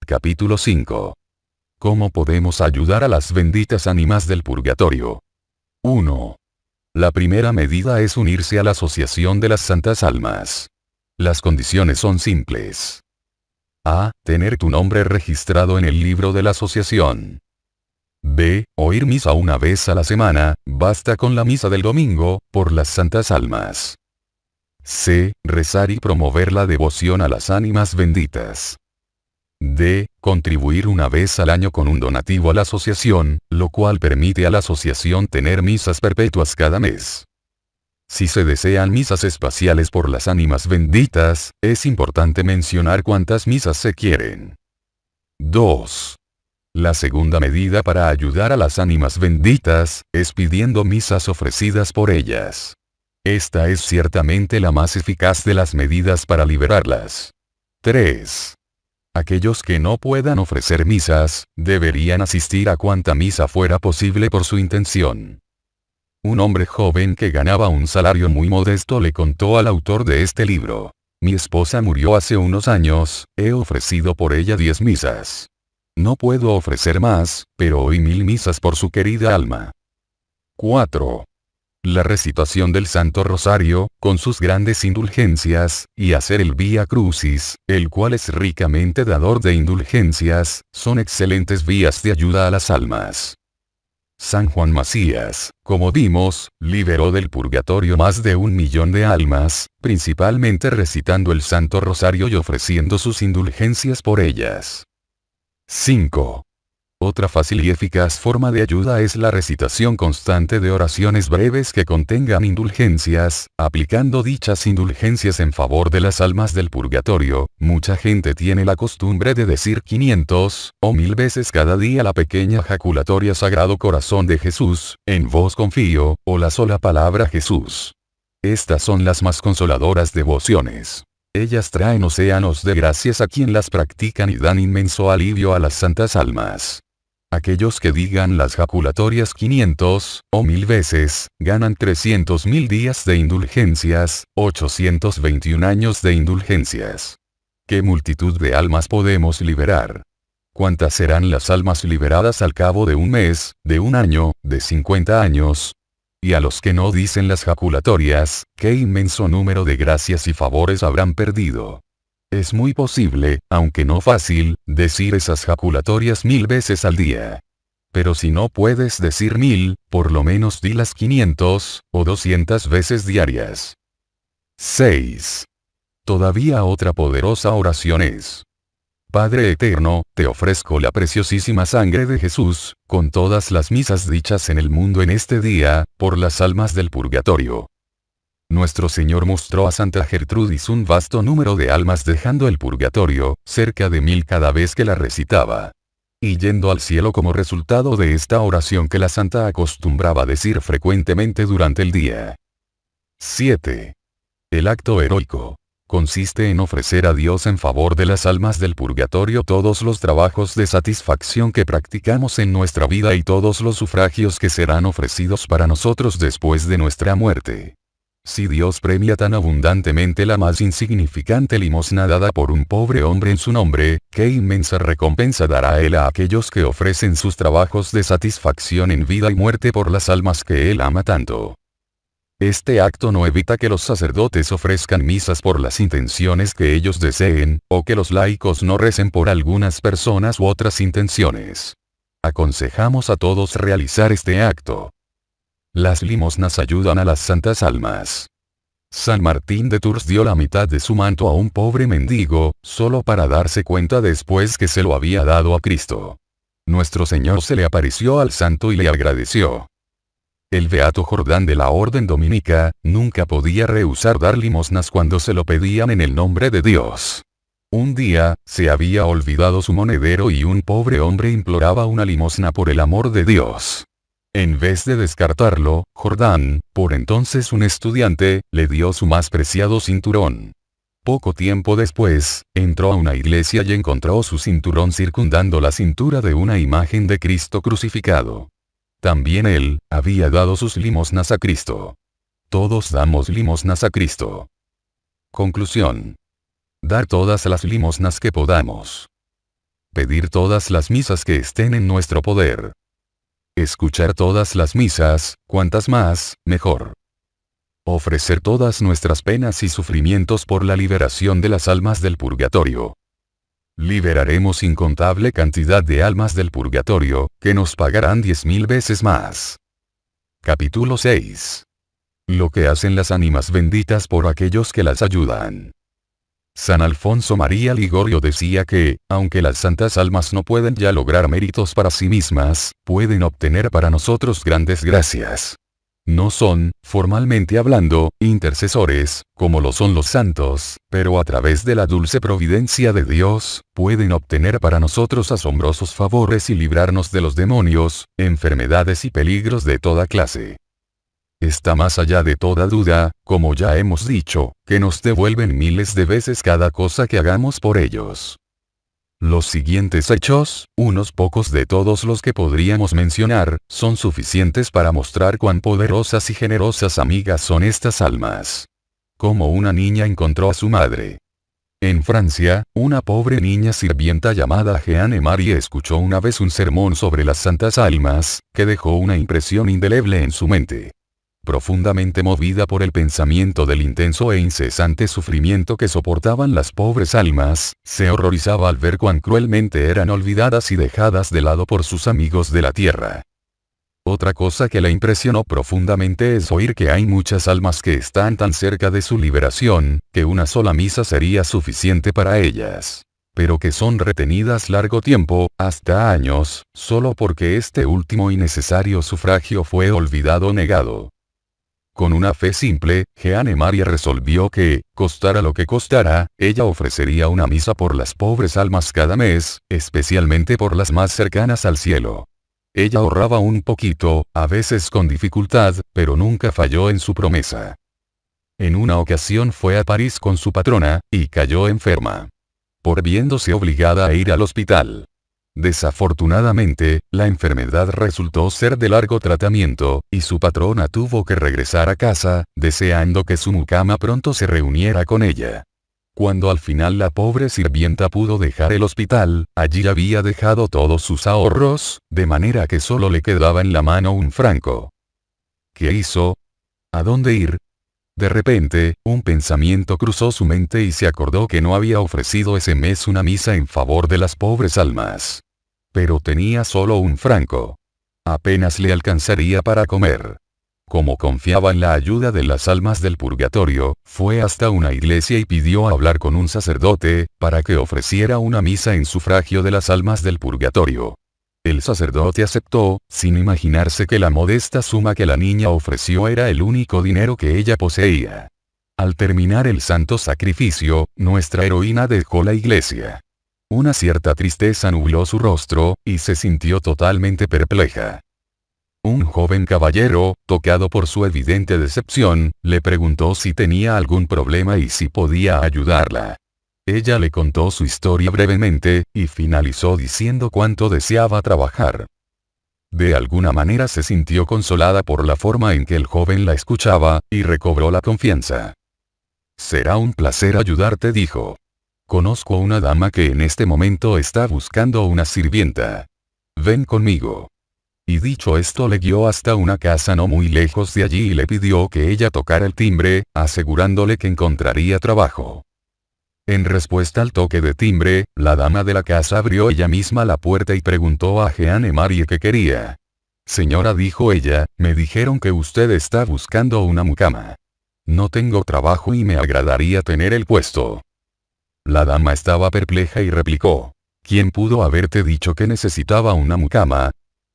Capítulo 5. ¿Cómo podemos ayudar a las benditas ánimas del purgatorio? 1. La primera medida es unirse a la asociación de las santas almas. Las condiciones son simples. A. Tener tu nombre registrado en el libro de la asociación. B. Oír misa una vez a la semana, basta con la misa del domingo, por las santas almas. C. Rezar y promover la devoción a las ánimas benditas. D. Contribuir una vez al año con un donativo a la asociación, lo cual permite a la asociación tener misas perpetuas cada mes. Si se desean misas espaciales por las ánimas benditas, es importante mencionar cuántas misas se quieren. 2. La segunda medida para ayudar a las ánimas benditas, es pidiendo misas ofrecidas por ellas. Esta es ciertamente la más eficaz de las medidas para liberarlas. 3. Aquellos que no puedan ofrecer misas, deberían asistir a cuanta misa fuera posible por su intención. Un hombre joven que ganaba un salario muy modesto le contó al autor de este libro: mi esposa murió hace unos años, he ofrecido por ella 10 misas. No puedo ofrecer más, pero oí 1000 misas por su querida alma. 4. La recitación del Santo Rosario, con sus grandes indulgencias, y hacer el Vía Crucis, el cual es ricamente dador de indulgencias, son excelentes vías de ayuda a las almas. San Juan Macías, como vimos, liberó del purgatorio más de 1 millón de almas, principalmente recitando el Santo Rosario y ofreciendo sus indulgencias por ellas. 5. Otra fácil y eficaz forma de ayuda es la recitación constante de oraciones breves que contengan indulgencias, aplicando dichas indulgencias en favor de las almas del purgatorio. Mucha gente tiene la costumbre de decir 500 o 1000 veces cada día la pequeña jaculatoria Sagrado Corazón de Jesús, en vos confío, o la sola palabra Jesús. Estas son las más consoladoras devociones. Ellas traen océanos de gracias a quien las practican y dan inmenso alivio a las santas almas. Aquellos que digan las jaculatorias 500 o 1000 veces, ganan 300.000 días de indulgencias, 821 años de indulgencias. ¿Qué multitud de almas podemos liberar? ¿Cuántas serán las almas liberadas al cabo de un mes, de un año, de 50 años? Y a los que no dicen las jaculatorias, ¿qué inmenso número de gracias y favores habrán perdido? Es muy posible, aunque no fácil, decir esas jaculatorias 1000 veces al día. Pero si no puedes decir 1000, por lo menos di las 500 o 200 veces diarias. 6. Todavía otra poderosa oración es: Padre eterno, te ofrezco la preciosísima sangre de Jesús, con todas las misas dichas en el mundo en este día, por las almas del purgatorio. Nuestro Señor mostró a Santa Gertrudis un vasto número de almas dejando el purgatorio, cerca de 1000 cada vez que la recitaba. Y yendo al cielo como resultado de esta oración que la santa acostumbraba decir frecuentemente durante el día. 7. El acto heroico consiste en ofrecer a Dios en favor de las almas del purgatorio todos los trabajos de satisfacción que practicamos en nuestra vida y todos los sufragios que serán ofrecidos para nosotros después de nuestra muerte. Si Dios premia tan abundantemente la más insignificante limosna dada por un pobre hombre en su nombre, qué inmensa recompensa dará Él a aquellos que ofrecen sus trabajos de satisfacción en vida y muerte por las almas que Él ama tanto. Este acto no evita que los sacerdotes ofrezcan misas por las intenciones que ellos deseen, o que los laicos no recen por algunas personas u otras intenciones. Aconsejamos a todos realizar este acto. Las limosnas ayudan a las santas almas. San Martín de Tours dio la mitad de su manto a un pobre mendigo, solo para darse cuenta después que se lo había dado a Cristo. Nuestro Señor se le apareció al santo y le agradeció. El beato Jordán de la Orden Dominica, nunca podía rehusar dar limosnas cuando se lo pedían en el nombre de Dios. Un día, se había olvidado su monedero y un pobre hombre imploraba una limosna por el amor de Dios. En vez de descartarlo, Jordán, por entonces un estudiante, le dio su más preciado cinturón. Poco tiempo después, entró a una iglesia y encontró su cinturón circundando la cintura de una imagen de Cristo crucificado. También él, había dado sus limosnas a Cristo. Todos damos limosnas a Cristo. Conclusión. Dar todas las limosnas que podamos. Pedir todas las misas que estén en nuestro poder. Escuchar todas las misas, cuantas más, mejor. Ofrecer todas nuestras penas y sufrimientos por la liberación de las almas del purgatorio. Liberaremos incontable cantidad de almas del purgatorio, que nos pagarán 10.000 veces más. Capítulo 6. Lo que hacen las ánimas benditas por aquellos que las ayudan. San Alfonso María Ligorio decía que, aunque las santas almas no pueden ya lograr méritos para sí mismas, pueden obtener para nosotros grandes gracias. No son, formalmente hablando, intercesores, como lo son los santos, pero a través de la dulce providencia de Dios, pueden obtener para nosotros asombrosos favores y librarnos de los demonios, enfermedades y peligros de toda clase. Está más allá de toda duda, como ya hemos dicho, que nos devuelven miles de veces cada cosa que hagamos por ellos. Los siguientes hechos, unos pocos de todos los que podríamos mencionar, son suficientes para mostrar cuán poderosas y generosas amigas son estas almas. Como una niña encontró a su madre. En Francia, una pobre niña sirvienta llamada Jeanne Marie escuchó una vez un sermón sobre las santas almas, que dejó una impresión indeleble en su mente. Profundamente movida por el pensamiento del intenso e incesante sufrimiento que soportaban las pobres almas, se horrorizaba al ver cuán cruelmente eran olvidadas y dejadas de lado por sus amigos de la tierra. Otra cosa que la impresionó profundamente es oír que hay muchas almas que están tan cerca de su liberación, que una sola misa sería suficiente para ellas. pero que son retenidas largo tiempo, hasta años, solo porque este último y necesario sufragio fue olvidado o negado. Con una fe simple, Jeanne Marie resolvió que, costara lo que costara, ella ofrecería una misa por las pobres almas cada mes, especialmente por las más cercanas al cielo. Ella ahorraba un poquito, a veces con dificultad, pero nunca falló en su promesa. En una ocasión fue a París con su patrona, y cayó enferma. Por viéndose obligada a ir al hospital. Desafortunadamente, la enfermedad resultó ser de largo tratamiento, y su patrona tuvo que regresar a casa, deseando que su mucama pronto se reuniera con ella. Cuando al final la pobre sirvienta pudo dejar el hospital, allí había dejado todos sus ahorros, de manera que solo le quedaba en la mano un franco. ¿Qué hizo? ¿A dónde ir? De repente, un pensamiento cruzó su mente y se acordó que no había ofrecido ese mes una misa en favor de las pobres almas. Pero tenía solo un franco. Apenas le alcanzaría para comer. Como confiaba en la ayuda de las almas del purgatorio, fue hasta una iglesia y pidió hablar con un sacerdote, para que ofreciera una misa en sufragio de las almas del purgatorio. El sacerdote aceptó, sin imaginarse que la modesta suma que la niña ofreció era el único dinero que ella poseía. Al terminar el santo sacrificio, nuestra heroína dejó la iglesia. Una cierta tristeza nubló su rostro, y se sintió totalmente perpleja. Un joven caballero, tocado por su evidente decepción, le preguntó si tenía algún problema y si podía ayudarla. Ella le contó su historia brevemente, y finalizó diciendo cuánto deseaba trabajar. De alguna manera se sintió consolada por la forma en que el joven la escuchaba, y recobró la confianza. «Será un placer ayudarte», dijo. «Conozco a una dama que en este momento está buscando una sirvienta. Ven conmigo». Y dicho esto le guió hasta una casa no muy lejos de allí y le pidió que ella tocara el timbre, asegurándole que encontraría trabajo. En respuesta al toque de timbre, la dama de la casa abrió ella misma la puerta y preguntó a Jeanne Marie qué quería. «Señora», dijo ella, «me dijeron que usted está buscando una mucama. No tengo trabajo y me agradaría tener el puesto». La dama estaba perpleja y replicó. «¿Quién pudo haberte dicho que necesitaba una mucama?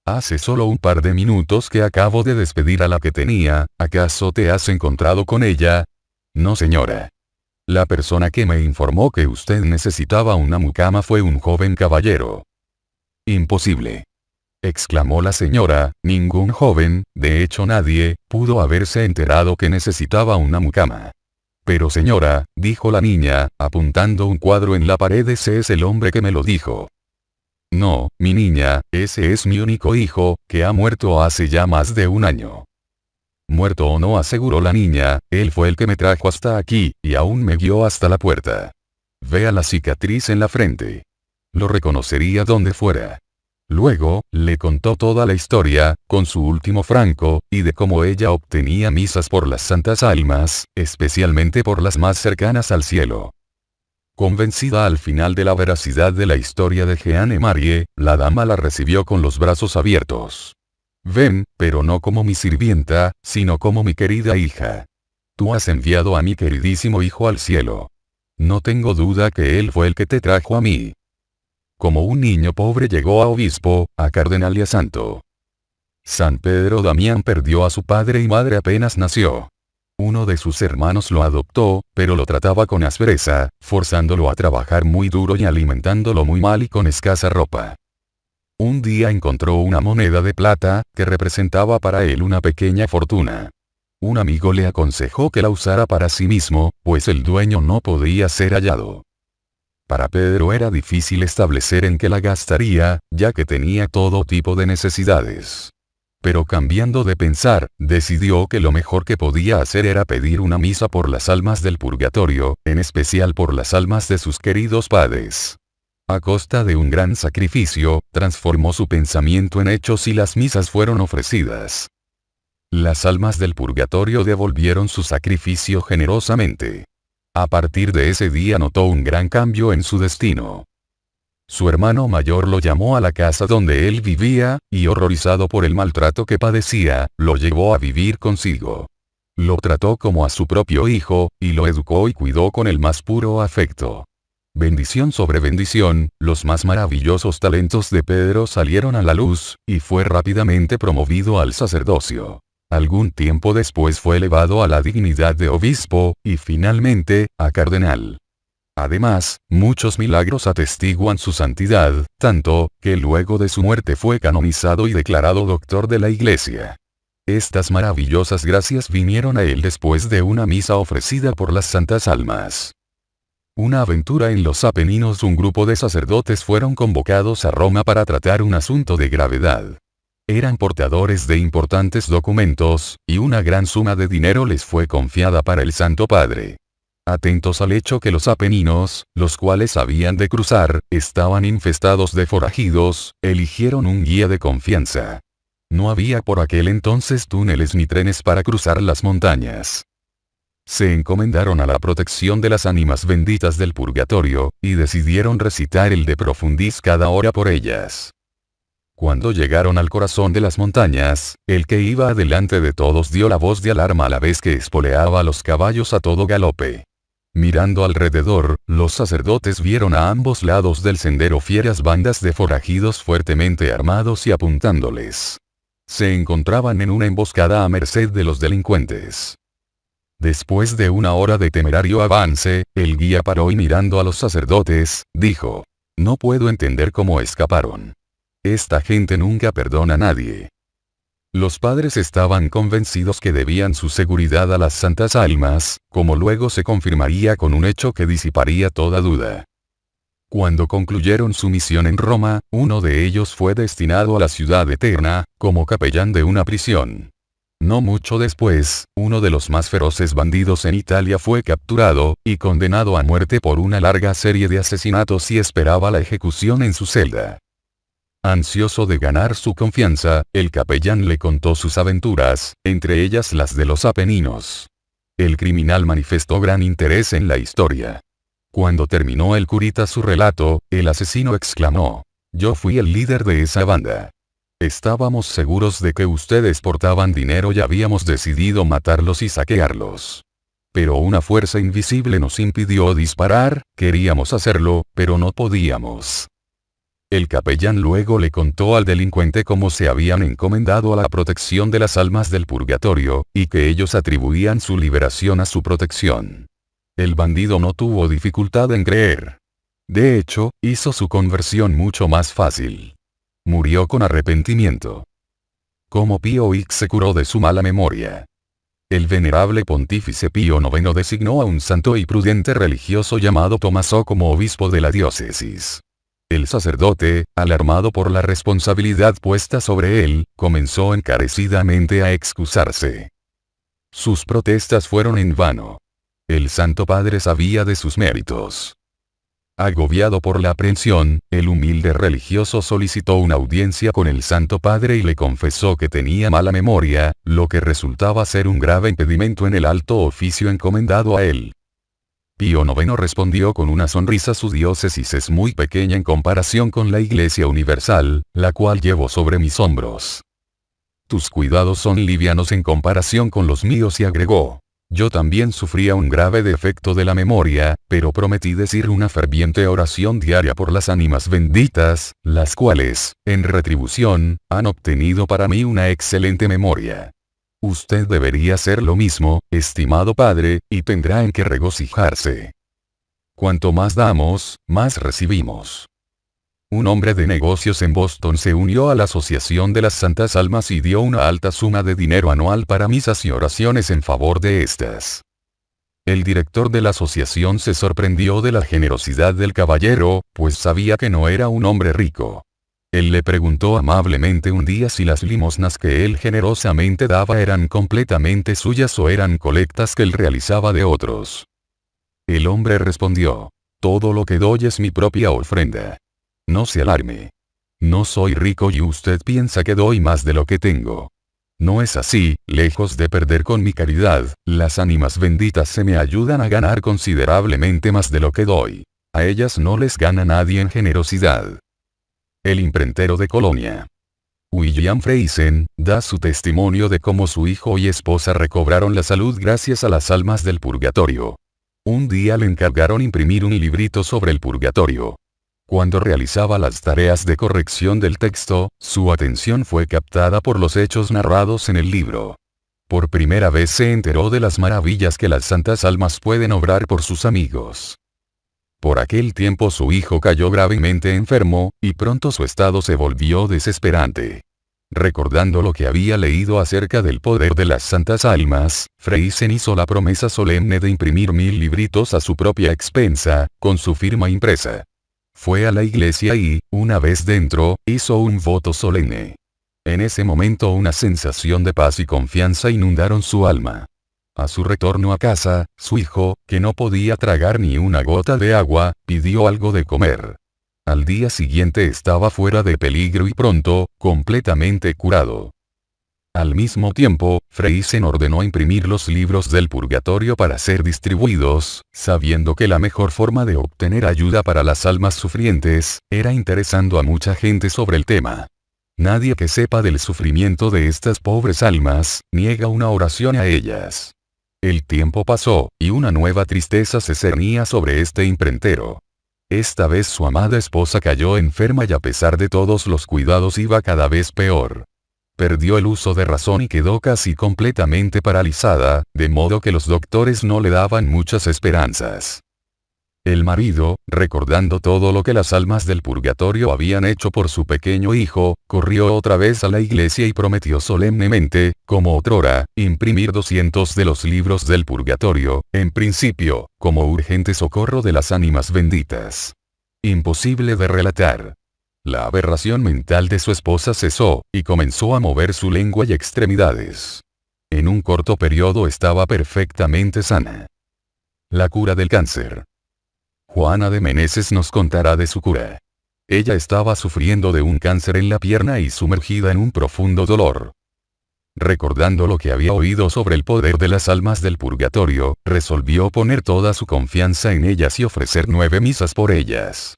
Hace solo un par de minutos que acabo de despedir a la que tenía, ¿acaso te has encontrado con ella?» «No, señora. La persona que me informó que usted necesitaba una mucama fue un joven caballero». «Imposible», exclamó la señora, «ningún joven, de hecho nadie, pudo haberse enterado que necesitaba una mucama». «Pero señora», dijo la niña, apuntando un cuadro en la pared, «ese es el hombre que me lo dijo». «No, mi niña, ese es mi único hijo, que ha muerto hace ya más de un año». «Muerto o no», aseguró la niña, «él fue el que me trajo hasta aquí, y aún me guió hasta la puerta. Vea la cicatriz en la frente. Lo reconocería donde fuera». Luego, le contó toda la historia, con su último franco, y de cómo ella obtenía misas por las santas almas, especialmente por las más cercanas al cielo. Convencida al final de la veracidad de la historia de Jeanne Marie, la dama la recibió con los brazos abiertos. «Ven, pero no como mi sirvienta, sino como mi querida hija. Tú has enviado a mi queridísimo hijo al cielo. No tengo duda que él fue el que te trajo a mí». Como un niño pobre llegó a obispo, a cardenal y a santo. San Pedro Damián perdió a su padre y madre apenas nació. Uno de sus hermanos lo adoptó, pero lo trataba con aspereza, forzándolo a trabajar muy duro y alimentándolo muy mal y con escasa ropa. Un día encontró una moneda de plata, que representaba para él una pequeña fortuna. Un amigo le aconsejó que la usara para sí mismo, pues el dueño no podía ser hallado. Para Pedro era difícil establecer en qué la gastaría, ya que tenía todo tipo de necesidades. Pero cambiando de pensar, decidió que lo mejor que podía hacer era pedir una misa por las almas del purgatorio, en especial por las almas de sus queridos padres. A costa de un gran sacrificio, transformó su pensamiento en hechos y las misas fueron ofrecidas. Las almas del purgatorio devolvieron su sacrificio generosamente. A partir de ese día notó un gran cambio en su destino. Su hermano mayor lo llamó a la casa donde él vivía, y horrorizado por el maltrato que padecía, lo llevó a vivir consigo. Lo trató como a su propio hijo, y lo educó y cuidó con el más puro afecto. Bendición sobre bendición, los más maravillosos talentos de Pedro salieron a la luz, y fue rápidamente promovido al sacerdocio. Algún tiempo después fue elevado a la dignidad de obispo, y finalmente, a cardenal. Además, muchos milagros atestiguan su santidad, tanto, que luego de su muerte fue canonizado y declarado doctor de la Iglesia. Estas maravillosas gracias vinieron a él después de una misa ofrecida por las santas almas. Una aventura en los Apeninos. Un grupo de sacerdotes fueron convocados a Roma para tratar un asunto de gravedad. Eran portadores de importantes documentos, y una gran suma de dinero les fue confiada para el Santo Padre. Atentos al hecho que los Apeninos, los cuales habían de cruzar, estaban infestados de forajidos, eligieron un guía de confianza. No había por aquel entonces túneles ni trenes para cruzar las montañas. Se encomendaron a la protección de las ánimas benditas del purgatorio, y decidieron recitar el De Profundis cada hora por ellas. Cuando llegaron al corazón de las montañas, el que iba adelante de todos dio la voz de alarma a la vez que espoleaba a los caballos a todo galope. Mirando alrededor, los sacerdotes vieron a ambos lados del sendero fieras bandas de forajidos fuertemente armados y apuntándoles. Se encontraban en una emboscada a merced de los delincuentes. Después de una hora de temerario avance, el guía paró y mirando a los sacerdotes, dijo: «No puedo entender cómo escaparon. Esta gente nunca perdona a nadie». Los padres estaban convencidos que debían su seguridad a las santas almas, como luego se confirmaría con un hecho que disiparía toda duda. Cuando concluyeron su misión en Roma, uno de ellos fue destinado a la ciudad eterna, como capellán de una prisión. No mucho después, uno de los más feroces bandidos en Italia fue capturado, y condenado a muerte por una larga serie de asesinatos y esperaba la ejecución en su celda. Ansioso de ganar su confianza, el capellán le contó sus aventuras, entre ellas las de los Apeninos. El criminal manifestó gran interés en la historia. Cuando terminó el curita su relato, el asesino exclamó: «Yo fui el líder de esa banda. Estábamos seguros de que ustedes portaban dinero y habíamos decidido matarlos y saquearlos. Pero una fuerza invisible nos impidió disparar, queríamos hacerlo, pero no podíamos». El capellán luego le contó al delincuente cómo se habían encomendado a la protección de las almas del purgatorio, y que ellos atribuían su liberación a su protección. El bandido no tuvo dificultad en creer. De hecho, hizo su conversión mucho más fácil. Murió con arrepentimiento. Como Pío X se curó de su mala memoria. El venerable pontífice Pío IX designó a un santo y prudente religioso llamado Tomaso como obispo de la diócesis. El sacerdote, alarmado por la responsabilidad puesta sobre él, comenzó encarecidamente a excusarse. Sus protestas fueron en vano. El Santo Padre sabía de sus méritos. Agobiado por la aprehensión, el humilde religioso solicitó una audiencia con el Santo Padre y le confesó que tenía mala memoria, lo que resultaba ser un grave impedimento en el alto oficio encomendado a él. Pío IX respondió con una sonrisa: «Su diócesis es muy pequeña en comparación con la Iglesia Universal, la cual llevo sobre mis hombros. Tus cuidados son livianos en comparación con los míos», y agregó: «Yo también sufría un grave defecto de la memoria, pero prometí decir una ferviente oración diaria por las ánimas benditas, las cuales, en retribución, han obtenido para mí una excelente memoria. Usted debería hacer lo mismo, estimado padre, y tendrá en qué regocijarse. Cuanto más damos, más recibimos». Un hombre de negocios en Boston se unió a la Asociación de las Santas Almas y dio una alta suma de dinero anual para misas y oraciones en favor de estas. El director de la asociación se sorprendió de la generosidad del caballero, pues sabía que no era un hombre rico. Él le preguntó amablemente un día si las limosnas que él generosamente daba eran completamente suyas o eran colectas que él realizaba de otros. El hombre respondió: «Todo lo que doy es mi propia ofrenda. No se alarme. No soy rico y usted piensa que doy más de lo que tengo. No es así, lejos de perder con mi caridad, las ánimas benditas se me ayudan a ganar considerablemente más de lo que doy. A ellas no les gana nadie en generosidad». El imprentero de Colonia, William Friesen, da su testimonio de cómo su hijo y esposa recobraron la salud gracias a las almas del purgatorio. Un día le encargaron imprimir un librito sobre el purgatorio. Cuando realizaba las tareas de corrección del texto, su atención fue captada por los hechos narrados en el libro. Por primera vez se enteró de las maravillas que las santas almas pueden obrar por sus amigos. Por aquel tiempo su hijo cayó gravemente enfermo, y pronto su estado se volvió desesperante. Recordando lo que había leído acerca del poder de las santas almas, Freysen hizo la promesa solemne de imprimir 1000 libritos a su propia expensa, con su firma impresa. Fue a la iglesia y, una vez dentro, hizo un voto solemne. En ese momento una sensación de paz y confianza inundaron su alma. A su retorno a casa, su hijo, que no podía tragar ni una gota de agua, pidió algo de comer. Al día siguiente estaba fuera de peligro y pronto, completamente curado. Al mismo tiempo, Freysen ordenó imprimir los libros del purgatorio para ser distribuidos, sabiendo que la mejor forma de obtener ayuda para las almas sufrientes, era interesando a mucha gente sobre el tema. Nadie que sepa del sufrimiento de estas pobres almas, niega una oración a ellas. El tiempo pasó, y una nueva tristeza se cernía sobre este imprentero. Esta vez su amada esposa cayó enferma y a pesar de todos los cuidados iba cada vez peor. Perdió el uso de razón y quedó casi completamente paralizada, de modo que los doctores no le daban muchas esperanzas. El marido, recordando todo lo que las almas del purgatorio habían hecho por su pequeño hijo, corrió otra vez a la iglesia y prometió solemnemente, como otrora, imprimir 200 de los libros del purgatorio, en principio, como urgente socorro de las ánimas benditas. Imposible de relatar. La aberración mental de su esposa cesó, y comenzó a mover su lengua y extremidades. En un corto periodo estaba perfectamente sana. La cura del cáncer. Juana de Meneses nos contará de su cura. Ella estaba sufriendo de un cáncer en la pierna y sumergida en un profundo dolor. Recordando lo que había oído sobre el poder de las almas del purgatorio, resolvió poner toda su confianza en ellas y ofrecer 9 misas por ellas.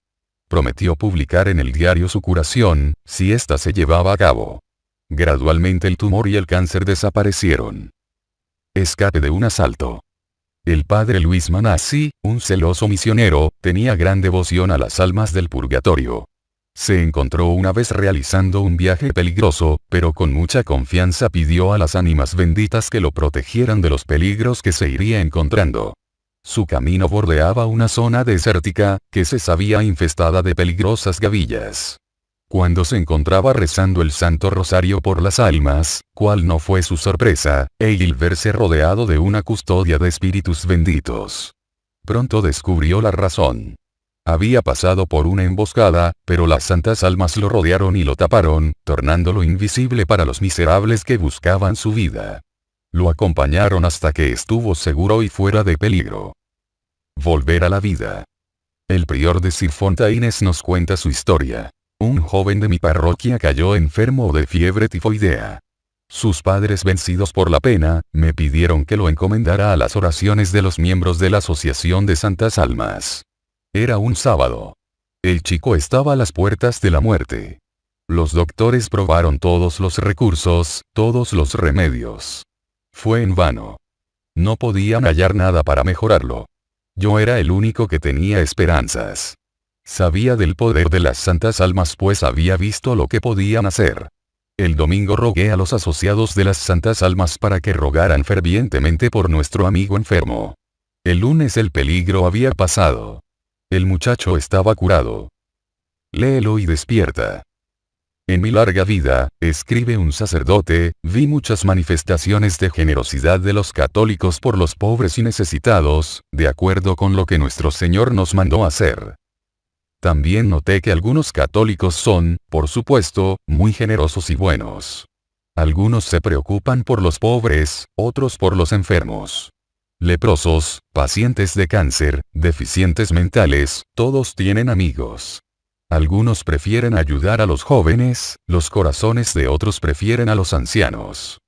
Prometió publicar en el diario su curación, si ésta se llevaba a cabo. Gradualmente el tumor y el cáncer desaparecieron. Escape de un asalto. El padre Luis Manassi, un celoso misionero, tenía gran devoción a las almas del purgatorio. Se encontró una vez realizando un viaje peligroso, pero con mucha confianza pidió a las ánimas benditas que lo protegieran de los peligros que se iría encontrando. Su camino bordeaba una zona desértica, que se sabía infestada de peligrosas gavillas. Cuando se encontraba rezando el Santo Rosario por las almas, cuál no fue su sorpresa, el verse rodeado de una custodia de espíritus benditos. Pronto descubrió la razón. Había pasado por una emboscada, pero las santas almas lo rodearon y lo taparon, tornándolo invisible para los miserables que buscaban su vida. Lo acompañaron hasta que estuvo seguro y fuera de peligro. Volver a la vida. El prior de Sir Fontaines nos cuenta su historia. Un joven de mi parroquia cayó enfermo de fiebre tifoidea. Sus padres, vencidos por la pena, me pidieron que lo encomendara a las oraciones de los miembros de la Asociación de Santas Almas. Era un sábado. El chico estaba a las puertas de la muerte. Los doctores probaron todos los recursos, todos los remedios. Fue en vano. No podían hallar nada para mejorarlo. Yo era el único que tenía esperanzas. Sabía del poder de las santas almas pues había visto lo que podían hacer. El domingo rogué a los asociados de las santas almas para que rogaran fervientemente por nuestro amigo enfermo. El lunes el peligro había pasado. El muchacho estaba curado. Léelo y despierta. En mi larga vida, escribe un sacerdote, vi muchas manifestaciones de generosidad de los católicos por los pobres y necesitados, de acuerdo con lo que nuestro Señor nos mandó hacer. También noté que algunos católicos son, por supuesto, muy generosos y buenos. Algunos se preocupan por los pobres, otros por los enfermos. Leprosos, pacientes de cáncer, deficientes mentales, todos tienen amigos. Algunos prefieren ayudar a los jóvenes, los corazones de otros prefieren a los ancianos.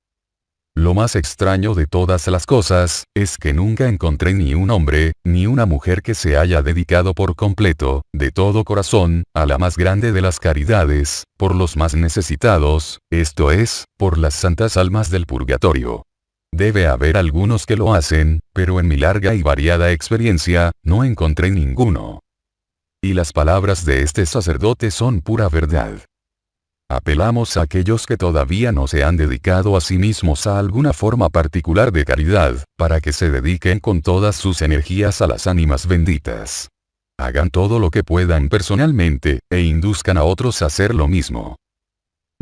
Lo más extraño de todas las cosas, es que nunca encontré ni un hombre, ni una mujer que se haya dedicado por completo, de todo corazón, a la más grande de las caridades, por los más necesitados, esto es, por las santas almas del purgatorio. Debe haber algunos que lo hacen, pero en mi larga y variada experiencia, no encontré ninguno. Y las palabras de este sacerdote son pura verdad. Apelamos a aquellos que todavía no se han dedicado a sí mismos a alguna forma particular de caridad, para que se dediquen con todas sus energías a las ánimas benditas. Hagan todo lo que puedan personalmente, e induzcan a otros a hacer lo mismo.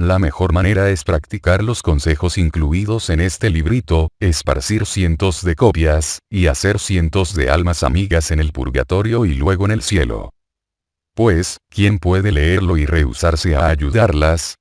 La mejor manera es practicar los consejos incluidos en este librito, esparcir cientos de copias, y hacer cientos de almas amigas en el purgatorio y luego en el cielo. Pues, ¿quién puede leerlo y rehusarse a ayudarlas?